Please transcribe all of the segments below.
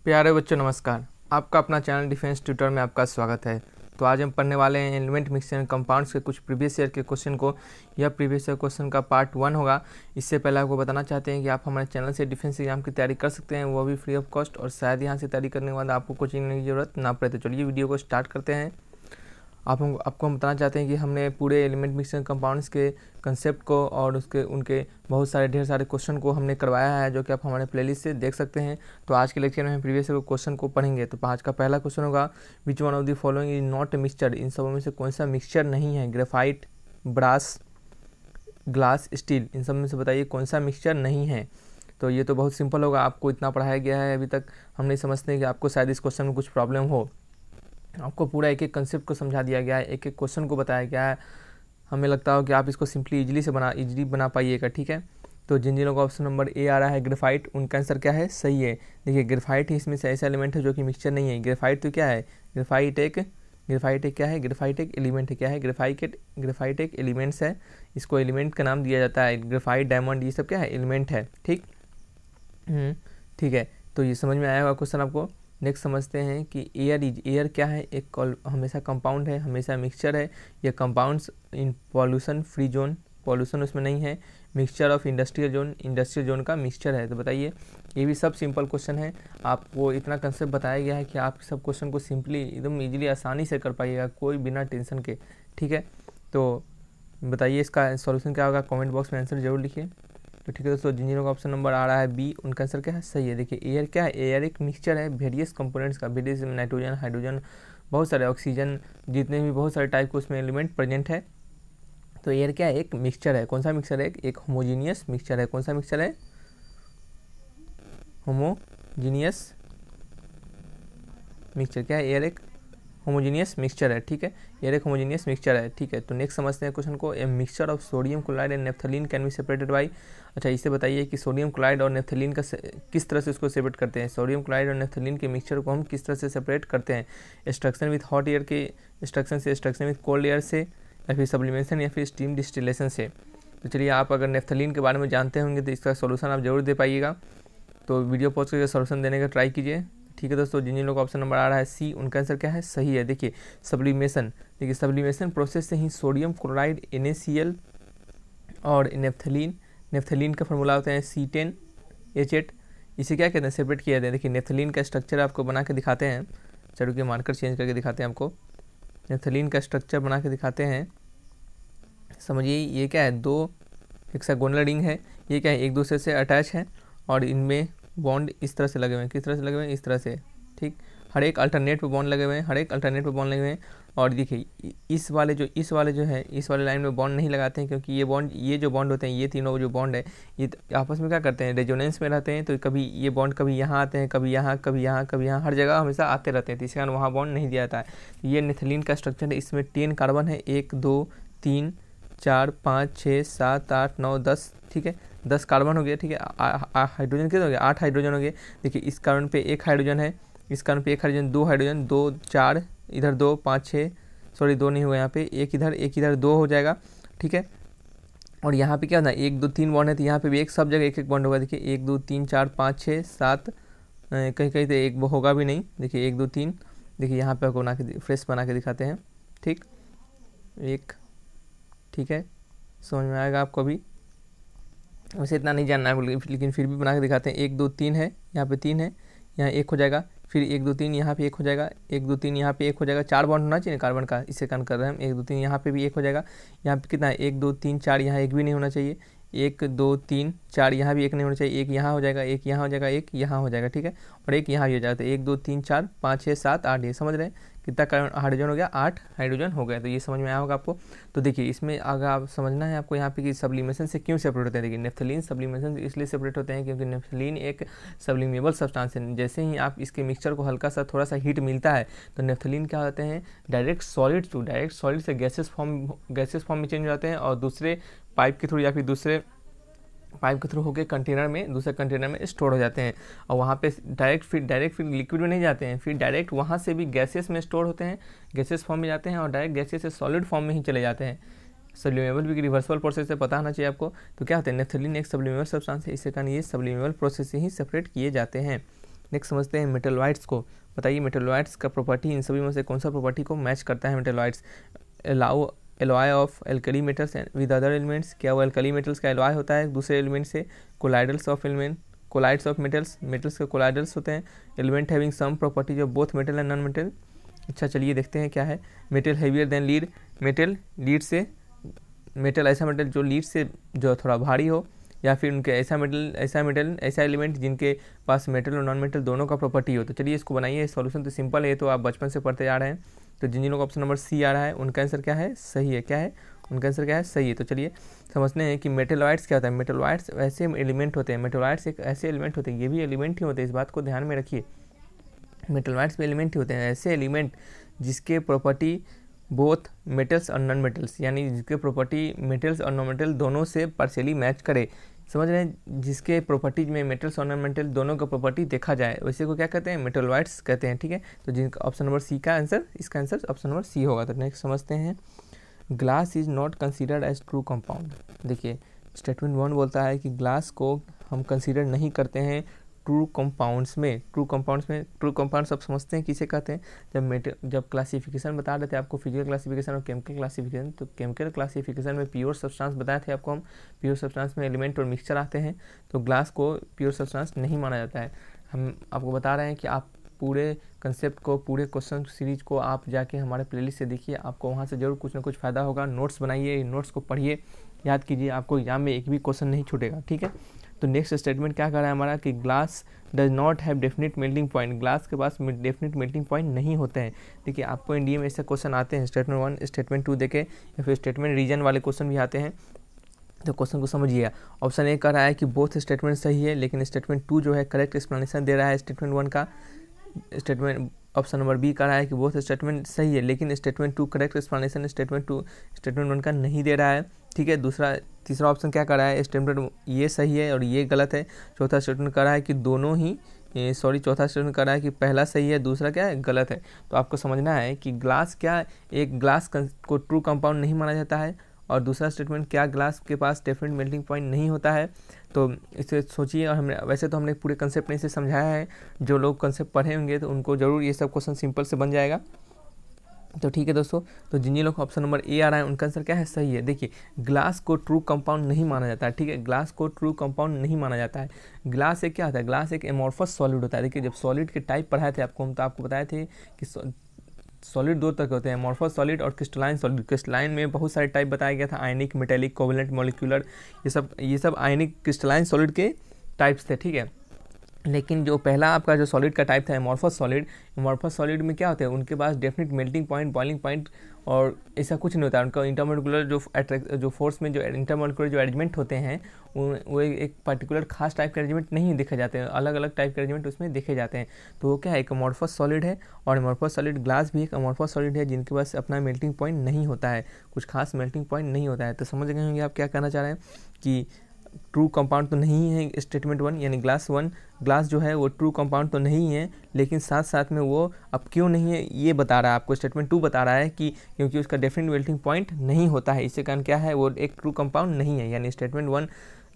प्यारे बच्चों नमस्कार। आपका अपना चैनल डिफेंस ट्यूटर में आपका स्वागत है। तो आज हम पढ़ने वाले हैं एलिमेंट मिक्सचर एंड कंपाउंड्स के कुछ प्रीवियस ईयर के क्वेश्चन को। यह प्रीवियस ईयर क्वेश्चन का पार्ट 1 होगा। इससे पहले आपको बताना चाहते हैं कि आप हमारे चैनल से डिफेंस एग्जाम की तैयारी कर सकते हैं, वो भी फ्री ऑफ कॉस्ट, और शायद यहाँ से तैयारी करने के बाद आपको कोचिंग की जरूरत ना पड़े। तो चलिए वीडियो को स्टार्ट करते हैं। आपको हम बताना चाहते हैं कि हमने पूरे एलिमेंट मिक्सचर कंपाउंड्स के कंसेप्ट को और उनके बहुत सारे ढेर सारे क्वेश्चन को हमने करवाया है, जो कि आप हमारे प्लेलिस्ट से देख सकते हैं। तो आज के लेक्चर में हम प्रीवियस क्वेश्चन को पढ़ेंगे। तो आज का पहला क्वेश्चन होगा, which one of the following is not a mixture. इन सबों में से कौन सा मिक्सचर नहीं है? Graphite, brass, glass, steel. इन सब में से बताइए कौन सा मिक्सचर नहीं है। तो ये तो बहुत सिंपल होगा, आपको इतना पढ़ाया गया है अभी तक। हम नहीं समझते हैं कि आपको शायद इस क्वेश्चन में कुछ प्रॉब्लम हो। आपको पूरा एक एक कंसेप्ट को समझा दिया गया है, एक एक क्वेश्चन को बताया गया है। हमें लगता हो कि आप इसको सिंपली इजीली बना पाइएगा, ठीक है। तो जिन जिन का ऑप्शन नंबर ए आ रहा है ग्रेफाइट, उनका आंसर क्या है? सही है। देखिए ग्रेफाइट ही इसमें से ऐसा एलिमेंट है जो कि मिक्सचर नहीं है। ग्रेफाइट तो क्या है? ग्रेफाइट एक क्या है? ग्रेफाइट एक एलिमेंट है। क्या है? ग्रेफाइट एक एलिमेंट्स है। इसको एलिमेंट का नाम दिया जाता है। ग्रेफाइट, डायमंड, ये सब क्या है? एलिमेंट है, ठीक। ठीक है, तो ये समझ में आया होगा क्वेश्चन आपको। नेक्स्ट समझते हैं कि एयर क्या है? एक हमेशा कंपाउंड है, हमेशा मिक्सचर है। ये compounds in pollution free zone, pollution उसमें नहीं है। मिक्सचर ऑफ इंडस्ट्रियल जोन का मिक्सचर है। तो बताइए, ये भी सब सिंपल क्वेश्चन है। आपको इतना कंसेप्ट बताया गया है कि आप सब क्वेश्चन को सिंपली एकदम ईजिली आसानी से कर पाइएगा, कोई बिना टेंशन के, ठीक है। तो बताइए इसका सॉल्यूशन क्या होगा, कमेंट बॉक्स में आंसर जरूर लिखिए। तो ठीक है दोस्तों, जिन जिनों का ऑप्शन नंबर आ रहा है बी, उनका आंसर क्या है? सही है। देखिए एयर क्या है? एयर एक मिक्सचर है वेरियस कंपोनेंट्स का, वेरियस नाइट्रोजन, हाइड्रोजन, बहुत सारे ऑक्सीजन, जितने भी बहुत सारे टाइप के उसमें एलिमेंट प्रेजेंट है। तो एयर क्या है? एक मिक्सचर है। कौन सा मिक्सचर है? एक होमोजीनियस मिक्सचर है। कौन सा मिक्सचर है? Homogeneous mixture. क्या है? एयर एक होमोजीनियस मिक्सचर है, ठीक है। एयर एक होमोजीनियस मिक्सचर है, ठीक है। तो नेक्स्ट समझते हैं क्वेश्चन को। A mixture of sodium chloride and naphthalene can be separated by. अच्छा, इसे बताइए कि सोडियम क्लोराइड और नेफ्थलीन का किस तरह से इसको सेपरेट करते हैं। सोडियम क्लोराइड और नेफ्थलीन के मिक्सचर को हम किस तरह से सेपरेट करते हैं? एक्सट्रैक्शन विथ हॉट एयर के एक्सट्रैक्शन से, एक्सट्रैक्शन विथ कोल्ड एयर से, या फिर सब्लिमेशन, या फिर स्टीम डिस्टिलेशन से। तो चलिए, आप अगर नेफ्थलीन के बारे में जानते होंगे तो इसका सोल्यूशन आप जरूर दे पाइएगा। तो वीडियो पॉज करके सोल्यूशन देने का ट्राई कीजिए, ठीक है दोस्तों। जिन लोगों का ऑप्शन नंबर आ रहा है सी, उनका आंसर क्या है? सही है। देखिए सब्लिमेशन, देखिए सब्लिमेशन प्रोसेस से ही सोडियम क्लोराइड NaCl और नेफ्थलीन का फॉर्मूला होता है C10H8। इसे क्या कहते हैं? सेपरेट किया जाता है। देखिए नेफ्थलीन का स्ट्रक्चर आपको बना के दिखाते हैं। चलो के मार्कर चेंज करके दिखाते हैं आपको। नेफ्थलीन का स्ट्रक्चर बना के दिखाते हैं। समझिए ये क्या है? दो हेक्सागोनल रिंग है। ये क्या है? एक दूसरे से अटैच है और इनमें बॉन्ड इस तरह से लगे हुए हैं। किस तरह से लगे हुए हैं? इस तरह से, ठीक। हर एक अल्टरनेट पे बॉन्ड लगे हुए हैं, और देखिए इस वाले जो है, इस वाले लाइन में बॉन्ड नहीं लगाते हैं, क्योंकि ये जो बॉन्ड होते हैं, ये तीनों जो बॉन्ड है, ये आपस में क्या करते हैं? रेजोनेंस में रहते हैं। तो कभी ये बॉन्ड कभी यहाँ आते हैं, कभी यहाँ, कभी यहाँ, कभी यहाँ, हर जगह हमेशा आते रहते हैं। तो इसके कारण वहाँ बॉन्ड नहीं दिया जाता है। ये नेफ्थलीन का स्ट्रक्चर है। इसमें 10 कार्बन है, 1 2 3 4 5 6 7 8 9 10, ठीक है। 10 कार्बन हो गया, ठीक है। हाइड्रोजन कितने हो गया? 8 हाइड्रोजन हो गए। देखिए इस कार्बन पे 1 हाइड्रोजन है, इस कार्बन पे 1 हाइड्रोजन, 2 हाइड्रोजन, 2 4, इधर 2 5 6, सॉरी 2 नहीं हुआ यहाँ पे, एक इधर 2 हो जाएगा, ठीक है। और यहाँ पे क्या होना? 1 2 3 बॉन्ड है, तो यहाँ पे भी एक सब जगह एक एक बॉन्ड होगा। देखिए 1 2 3 4 5 6 7, कहीं कहीं तो एक होगा भी नहीं। देखिए 1 2 3, देखिए यहाँ पे आपको बना के फ्रेश बना के दिखाते हैं, ठीक। एक, ठीक है, समझ में आएगा आपको अभी। वैसे इतना नहीं जानना है, लेकिन फिर भी बना के दिखाते हैं। 1 2 3 है, यहाँ पे 3 है, यहाँ 1 हो जाएगा। फिर 1 2 3 यहाँ पे 1 हो जाएगा, 1 2 3 यहाँ पे 1 हो जाएगा। 4 बॉन्ड होना चाहिए कार्बन का, इससे कान कर रहे हैं हम। 1 2 3 यहाँ पे भी 1 हो जाएगा। यहाँ पे कितना है? 1 2 3 4, यहाँ 1 भी नहीं होना चाहिए। 1 2 3 4, यहाँ भी 1 नहीं होना चाहिए। 1 यहाँ हो जाएगा, 1 यहाँ हो जाएगा, 1 यहाँ हो जाएगा, ठीक है। और 1 यहाँ भी हो जाएगा। तो 1 2 3 4 5 6 7 8, ये समझ रहे हैं कितना हाइड्रोजन हो गया? 8 हाइड्रोजन हो गया। तो ये समझ में आया होगा आपको। तो देखिए इसमें अगर आप समझना है आपको यहाँ पे कि सब्लिमेशन से क्यों सेपरेट होते हैं। देखिए नेफ्थलीन सब्लिमेशन से इसलिए सेपरेट होते हैं क्योंकि नेफ्थलीन एक सब्लिमेबल सब्सटेंस है। जैसे ही आप इसके मिक्सचर को हल्का सा थोड़ा सा हीट मिलता है, तो नेफ्थलीन क्या होते हैं? डायरेक्ट सॉलिड से गैसेस फॉर्म में चेंज हो जाते हैं, और दूसरे पाइप के थ्रू या फिर दूसरे पाइप के थ्रू होकर दूसरे कंटेनर में स्टोर हो जाते हैं। और वहाँ पे डायरेक्ट फिर लिक्विड में नहीं जाते हैं, फिर डायरेक्ट वहाँ से भी गैसेस में स्टोर होते हैं, गैसेस फॉर्म में जाते हैं, और डायरेक्ट गैसेस से सॉलिड फॉर्म में ही चले जाते हैं। सब्लिमेबल भी रिवर्सिबल प्रोसेस से पता होना चाहिए आपको। तो क्या होता है? नेफ्थलीन एक सब्लिमेबल सब्सटेंस है, इससे कारण ये सब्लिमेबल प्रोसेस से ही सेपरेट किए जाते हैं। नेक्स्ट समझते हैं मेटलॉइड्स को। बताइए मेटलॉइड्स का प्रॉपर्टी इन सभी में से कौन सा प्रॉपर्टी को मैच करता है metalloids. Alloy of alkali metals with other elements, क्या वो एल्कली मेटल्स का एलॉय होता है दूसरे एलिमेंट से। कोलाइडल्स ऑफ मेटल्स के कोलाइडल्स होते हैं। Element having some properties of both metal and non metal. अच्छा चलिए देखते हैं क्या है। Metal heavier than lead, metal ऐसा मेटल जो लीड से जो थोड़ा भारी हो, या फिर उनके ऐसा एलिमेंट जिनके पास मेटल और नॉन मेटल दोनों का प्रॉपर्टी हो। तो चलिए इसको बनाइए। सॉल्यूशन तो सिंपल है, तो आप बचपन से पढ़ते जा रहे हैं। तो जिन जिनों का ऑप्शन नंबर सी आ रहा है उनका आंसर क्या है, सही है। क्या है उनका आंसर, क्या है, सही है। तो चलिए समझते हैं कि मेटलॉइड्स क्या होता है। मेटलॉइड्स ऐसे एलिमेंट होते हैं, मेटलॉइड्स एक ऐसे एलिमेंट होते हैं, ये भी एलिमेंट ही होते हैं, इस बात को ध्यान में रखिए। मेटलॉइड्स भी एलिमेंट ही होते हैं, ऐसे एलिमेंट जिसके प्रॉपर्टी बोथ मेटल्स और नॉन मेटल्स, यानी जिसके प्रॉपर्टी मेटल्स और नॉन मेटल दोनों से पार्शियली मैच करे। समझ रहे हैं, जिसके प्रॉपर्टीज में मेटल्स और नॉन मेटल दोनों का प्रॉपर्टी देखा जाए, वैसे को क्या कहते हैं, मेटलॉइड्स कहते हैं। ठीक है, तो जिनका ऑप्शन नंबर सी का आंसर, इसका आंसर ऑप्शन नंबर सी होगा। तो नेक्स्ट समझते हैं, glass is not considered as true compound. देखिए स्टेटमेंट 1 बोलता है कि ग्लास को हम कंसीडर नहीं करते हैं ट्रू कंपाउंड्स में। ट्रू कंपाउंड्स आप समझते हैं किसे कहते हैं। जब क्लासिफिकेशन बता रहे थे आपको, फिजिकल क्लासिफिकेशन और केमिकल क्लासिफिकेशन, तो केमिकल क्लासिफिकेशन में प्योर सब्सटेंस बताए थे आपको हम। प्योर सब्सटेंस में एलिमेंट और मिक्सचर आते हैं, तो ग्लास को प्योर सब्सटेंस नहीं माना जाता है। हम आपको बता रहे हैं कि आप पूरे कंसेप्ट को, पूरे क्वेश्चन सीरीज को आप जाके हमारे प्लेलिस्ट से देखिए, आपको वहाँ से जरूर कुछ ना कुछ फ़ायदा होगा। नोट्स बनाइए, नोट्स को पढ़िए, याद कीजिए, आपको एग्जाम में एक भी क्वेश्चन नहीं छूटेगा। ठीक है, तो नेक्स्ट स्टेटमेंट क्या कर रहा है हमारा कि glass does not have definite melting point. Glass के पास डेफिनेट मेल्टिंग पॉइंट नहीं होते हैं। देखिए आपको एनडीए में ऐसे क्वेश्चन आते हैं, स्टेटमेंट 1 स्टेटमेंट 2 देखे, या फिर स्टेटमेंट रीजन वाले क्वेश्चन भी आते हैं। तो क्वेश्चन को समझिए। ऑप्शन ए कह रहा है कि बोथ स्टेटमेंट सही है, लेकिन स्टेटमेंट 2 जो है करेक्ट एक्सप्लेनेशन दे रहा है स्टेटमेंट 1 का। स्टेटमेंट ऑप्शन नंबर बी कह रहा है कि बोथ स्टेटमेंट सही है, लेकिन स्टेटमेंट 2 करेक्ट एक्सप्लेनेशन स्टेटमेंट 1 का नहीं दे रहा है। ठीक है, तीसरा ऑप्शन क्या कर रहा है, स्टेटमेंट ये सही है और ये गलत है। चौथा स्टेटमेंट कर रहा है कि दोनों ही चौथा स्टेटमेंट कर रहा है कि पहला सही है, दूसरा क्या है, गलत है। तो आपको समझना है कि ग्लास क्या, एक ग्लास को ट्रू कंपाउंड नहीं माना जाता है, और दूसरा स्टेटमेंट क्या, ग्लास के पास डेफिनेट मेल्टिंग पॉइंट नहीं होता है। तो इसे सोचिए। और हमने वैसे तो हमने पूरे कंसेप्ट नहीं से समझाया है, जो लोग कंसेप्ट पढ़े होंगे तो उनको जरूर ये सब क्वेश्चन सिंपल से बन जाएगा। तो ठीक है दोस्तों, तो जिन लोग ऑप्शन नंबर ए आ रहा है उनका आंसर क्या है, सही है। देखिए ग्लास को ट्रू कंपाउंड नहीं माना जाता है। ठीक है, ग्लास को ट्रू कंपाउंड नहीं माना जाता है। ग्लास एक क्या होता है, ग्लास एक एमोर्फस सॉलिड होता है। देखिए जब सॉलिड के टाइप पढ़ाए थे आपको हम, तो आपको बताए थे कि सॉलिड दो तरह के होते हैं, एमोर्फस सॉलिड और क्रिस्टलाइन सॉलिड। क्रिस्टलाइन में बहुत सारे टाइप बताया गया था, आयनिक, मेटेलिक, कोवेलेंट, मॉलिक्यूलर, ये सब आयनिक क्रिस्टलाइन सॉलिड के टाइप्स थे। ठीक है, लेकिन जो पहला आपका जो सॉलिड का टाइप था एमोर्फस सॉलिड में क्या होता है, उनके पास definite melting point, boiling point और ऐसा कुछ नहीं होता है। उनका इंटरमोलिकुलर जो फोर्स में जो इंटरमोलिकुलर जो अरेंजमेंट होते हैं, वो एक पर्टिकुलर खास टाइप के अरेंजमेंट नहीं दिखे जाते हैं, अलग अलग टाइप के अरेंजमेंट उसमें देखे जाते हैं। तो वो क्या है, एक अमोर्फस सॉलिड है। और अमोर्फस सॉलिड ग्लास भी एक अमोर्फस सॉलिड है, जिनके पास अपना मेल्टिंग पॉइंट नहीं होता है, कुछ खास मेल्टिंग पॉइंट नहीं होता है। तो समझ गए होंगे आप क्या कहना चाह रहे हैं कि ट्रू कंपाउंड तो नहीं है स्टेटमेंट 1, यानी ग्लास जो है वो ट्रू कंपाउंड तो नहीं है, लेकिन साथ साथ में वो अब क्यों नहीं है ये बता रहा है आपको। स्टेटमेंट 2 बता रहा है कि क्योंकि उसका डेफिनेट मेल्टिंग पॉइंट नहीं होता है, इससे कारण क्या है, वो एक ट्रू कंपाउंड नहीं है। यानी स्टेटमेंट 1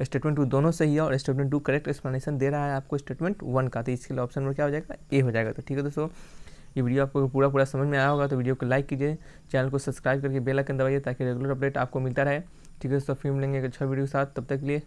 स्टेटमेंट 2 दोनों सही है, और स्टेटमेंट 2 करेक्ट एक्सप्लेनेशन दे रहा है आपको स्टेटमेंट 1 का। तो इसके लिए ऑप्शन में क्या हो जाएगा, ए हो जाएगा। तो ठीक है दोस्तों, ये वीडियो आपको पूरा समझ में आया होगा, तो वीडियो को लाइक कीजिए, चैनल को सब्सक्राइब करके बेल आइकन दबाइए ताकि रेगुलर अपडेट आपको मिलता रहे। ठीक है दोस्तों, फिर मिलेंगे एक अच्छा वीडियो के साथ, तब तक के लिए